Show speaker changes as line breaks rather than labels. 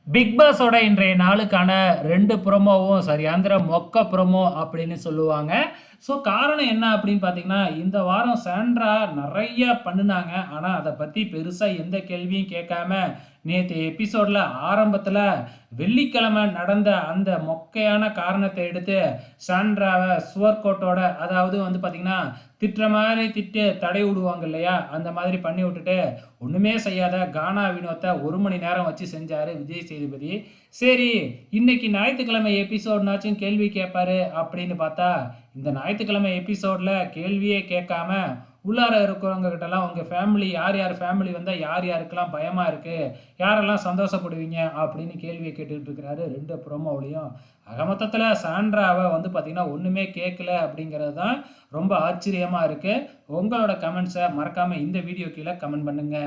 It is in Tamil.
பிக் பாஸோட இன்றைய நாளுக்கான 2 ப்ரோமோவும் சரியாந்திர மொக்க ப்ரோமோ அப்படின்னு சொல்லுவாங்க. ஸோ காரணம் என்ன அப்படின்னு பார்த்தீங்கன்னா, இந்த வாரம் சாண்ட்ரா நெறைய பண்ணுனாங்க. ஆனா அத பத்தி பெருசா எந்த கேள்வியும் கேட்காம, நேத்து எபிசோட்ல ஆரம்பத்துல வெள்ளிக்கிழமை நடந்த அந்த மொக்கையான காரணத்த எடுத்து சாண்ட்ராவ சுவர் கோட்டோட அதாவது வந்து பார்த்தீங்கன்னா, திட்டுற மாரி திட்டி தடவி விடுவாங்க இல்லையா? அந்த மாதிரி பண்ணி விட்டுட்டு, ஒண்ணுமே செய்யாத கானா வினோத்த 1 மணி நேரம் வச்சு செஞ்சாரு விஜய் சேதுபதி. சரி, இன்னைக்கு ஞாயித்துக்கிழமை எபிசோட்னாச்சும் கேள்வி கேட்பாரு அப்படின்னு பார்த்தா, இந்த ஞாயித்துக்கிழமை எபிசோட்ல கேள்வியே கேட்காம, உள்ளார இருக்கிறவங்க கிட்டலாம் உங்க ஃபேமிலி யார் யார் ஃபேமிலி வந்தா யார் யாருக்கெல்லாம் பயமா இருக்கு? யாரெல்லாம் சந்தோஷப்படுவீங்க? அப்படின்னு கேள்விய கேட்டுட்டு இருக்கிறாரு 2 ப்ரோமோவுலயும். ஆக மொத்தத்துல சாண்ட்ராவ வந்து பார்த்தீங்கன்னா, ஒண்ணுமே கேட்கல அப்படிங்கிறது தான் ரொம்ப ஆச்சரியமா இருக்கு. உங்களோட கமெண்ட்ஸ மறக்காம இந்த வீடியோ கீழ கமெண்ட் பண்ணுங்க.